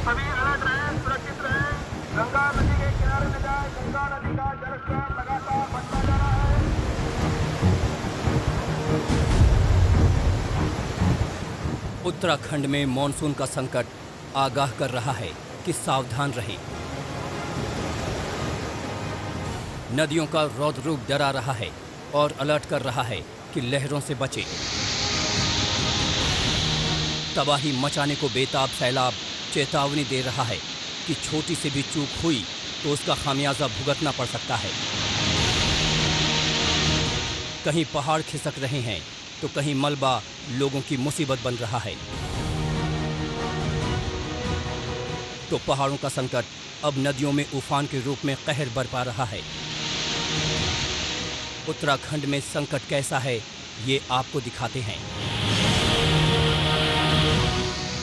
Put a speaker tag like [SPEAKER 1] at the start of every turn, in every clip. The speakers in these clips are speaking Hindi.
[SPEAKER 1] सभी अलर्ट रहें, सुरक्षित रहें। गंगा नदी के किनारे न जाए। गंगा नदी का जलस्तर लगातार बढ़ता जा रहा है।
[SPEAKER 2] उत्तराखंड में मॉनसून का संकट आगाह कर रहा है कि सावधान रहें। नदियों का रौद्र रूप डरा रहा है और अलर्ट कर रहा है कि लहरों से बचें। तबाही मचाने को बेताब सैलाब चेतावनी दे रहा है कि छोटी सी भी चूक हुई तो उसका खामियाजा भुगतना पड़ सकता है। कहीं पहाड़ खिसक रहे हैं तो कहीं मलबा लोगों की मुसीबत बन रहा है। तो पहाड़ों का संकट अब नदियों में उफान के रूप में कहर बरपा रहा है। उत्तराखंड में संकट कैसा है, ये आपको दिखाते हैं।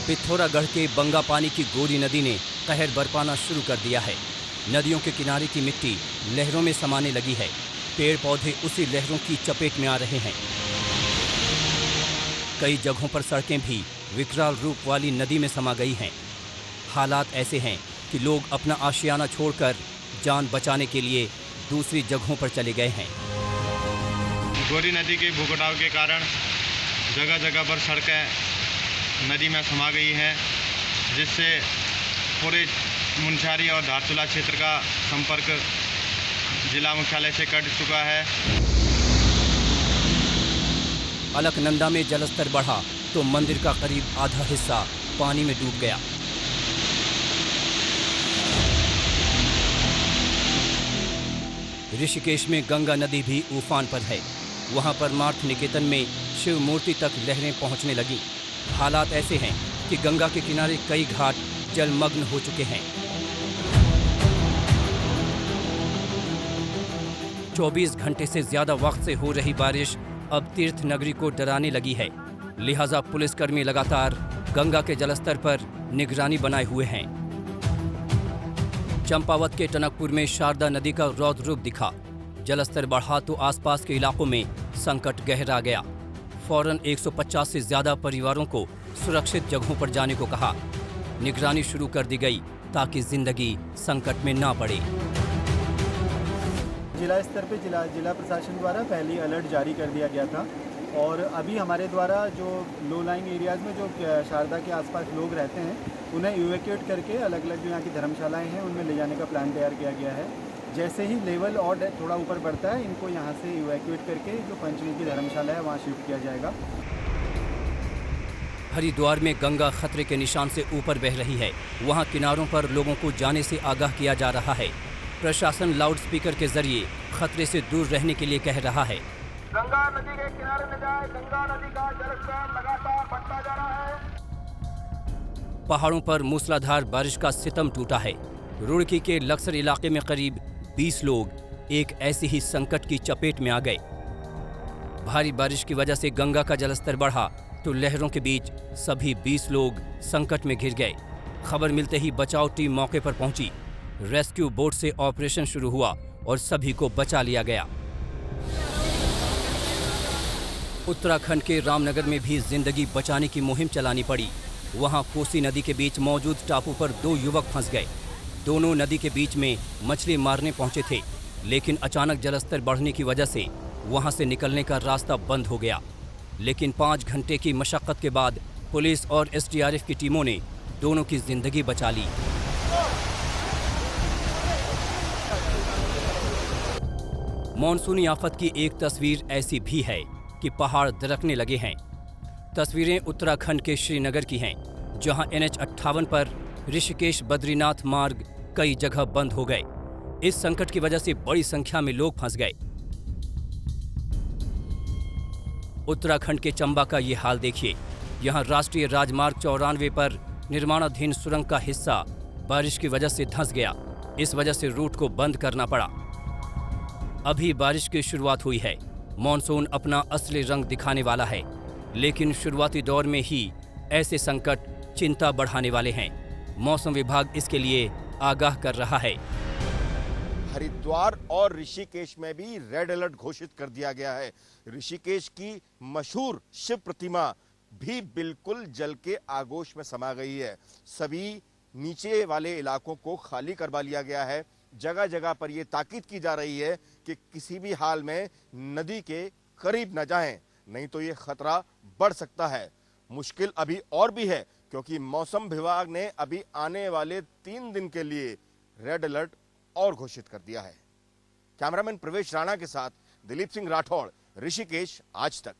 [SPEAKER 2] पिथौरागढ़ के बंगापानी की गोरी नदी ने कहर बरपाना शुरू कर दिया है। नदियों के किनारे की मिट्टी लहरों में समाने लगी है। पेड़ पौधे उसी लहरों की चपेट में आ रहे हैं। कई जगहों पर सड़कें भी विकराल रूप वाली नदी में समा गई हैं। हालात ऐसे हैं कि लोग अपना आशियाना छोड़कर जान बचाने के लिए दूसरी जगहों पर चले गए हैं।
[SPEAKER 3] गोरी नदी के भूकटाव के कारण जगह जगह पर सड़कें नदी में समा गई हैं, जिससे पूरे मुनस्यारी और धारचूला क्षेत्र का संपर्क जिला मुख्यालय से कट चुका है।
[SPEAKER 2] अलकनंदा में जलस्तर बढ़ा तो मंदिर का करीब आधा हिस्सा पानी में डूब गया। ऋषिकेश में गंगा नदी भी उफान पर है। वहां पर मार्थ निकेतन में शिव मूर्ति तक लहरें पहुंचने लगी। हालात ऐसे हैं कि गंगा के किनारे कई घाट जलमग्न हो चुके हैं। 24 घंटे से ज्यादा वक्त से हो रही बारिश अब तीर्थ नगरी को डराने लगी है। लिहाजा पुलिसकर्मी लगातार गंगा के जलस्तर पर निगरानी बनाए हुए हैं। चंपावत के टनकपुर में शारदा नदी का रौद्र रूप दिखा। जलस्तर बढ़ा तो आसपास के इलाकों में संकट गहरा गया। फौरन 150 से ज्यादा परिवारों को सुरक्षित जगहों पर जाने को कहा। निगरानी शुरू कर दी गई ताकि जिंदगी संकट में ना पड़े।
[SPEAKER 4] जिला स्तर पे जिला प्रशासन द्वारा पहले अलर्ट जारी कर दिया गया था और अभी हमारे द्वारा जो लो लाइंग एरियाज़ में जो शारदा के आसपास लोग रहते हैं उन्हें इवैक्यूएट करके अलग अलग जो यहाँ की धर्मशालाएं हैं उनमें ले जाने का प्लान तैयार किया गया है। जैसे ही लेवल और थोड़ा ऊपर बढ़ता है इनको यहाँ से इवैक्यूएट करके जो पंचमुखी धर्मशाला है वहाँ शिफ्ट किया जाएगा।
[SPEAKER 2] हरिद्वार में गंगा खतरे के निशान से ऊपर बह रही है। वहाँ किनारों पर लोगों को जाने से आगाह किया जा रहा है। प्रशासन लाउडस्पीकर के जरिए खतरे से दूर रहने के लिए कह रहा है।
[SPEAKER 1] गंगा नदी के किनारे न जाए। गंगा नदी का जलस्तर लगातार बढ़ता जा रहा है।
[SPEAKER 2] पहाड़ों पर मूसलाधार बारिश का सितम टूटा है। रुड़की के लक्सर इलाके में करीब 20 लोग एक ऐसे ही संकट की चपेट में आ गए। भारी बारिश की वजह से गंगा का जलस्तर बढ़ा तो लहरों के बीच सभी 20 लोग संकट में घिर गए। खबर मिलते ही बचाव टीम मौके पर पहुंची। रेस्क्यू बोट से ऑपरेशन शुरू हुआ और सभी को बचा लिया गया। उत्तराखंड के रामनगर में भी जिंदगी बचाने की मुहिम चलानी पड़ी। वहां कोसी नदी के बीच मौजूद टापू पर 2 युवक फंस गए। दोनों नदी के बीच में मछली मारने पहुंचे थे, लेकिन अचानक जलस्तर बढ़ने की वजह से वहां से निकलने का रास्ता बंद हो गया। लेकिन 5 घंटे की मशक्कत के बाद पुलिस और एसडीआरएफ की टीमों ने दोनों की जिंदगी बचा ली। मॉनसूनी आफत की एक तस्वीर ऐसी भी है कि पहाड़ दरकने लगे हैं। तस्वीरें उत्तराखंड के श्रीनगर की हैं, जहां NH58 पर ऋषिकेश बद्रीनाथ मार्ग कई जगह बंद हो गए। इस संकट की वजह से बड़ी संख्या में लोग फंस गए। उत्तराखंड के चंबा का ये हाल देखिए। यहां राष्ट्रीय राजमार्ग 94 पर निर्माणाधीन सुरंग का हिस्सा बारिश की वजह से धंस गया। इस वजह से रूट को बंद करना पड़ा। अभी बारिश की शुरुआत हुई है। मॉनसून अपना असली रंग दिखाने वाला है, लेकिन शुरुआती दौर में ही ऐसे संकट चिंता बढ़ाने वाले हैं। मौसम विभाग इसके लिए आगाह कर रहा है।
[SPEAKER 5] हरिद्वार और ऋषिकेश में भी रेड अलर्ट घोषित कर दिया गया है। ऋषिकेश की मशहूर शिव प्रतिमा भी बिल्कुल जल के आगोश में समा गई है। सभी नीचे वाले इलाकों को खाली करवा लिया गया है। जगह जगह पर यह ताकीद की जा रही है कि किसी भी हाल में नदी के करीब न जाएं, नहीं तो ये खतरा बढ़ सकता है। मुश्किल अभी और भी है क्योंकि मौसम विभाग ने अभी आने वाले 3 दिन के लिए रेड अलर्ट और घोषित कर दिया है। कैमरामैन प्रवेश राणा के साथ दिलीप सिंह राठौड़, ऋषिकेश, आज तक।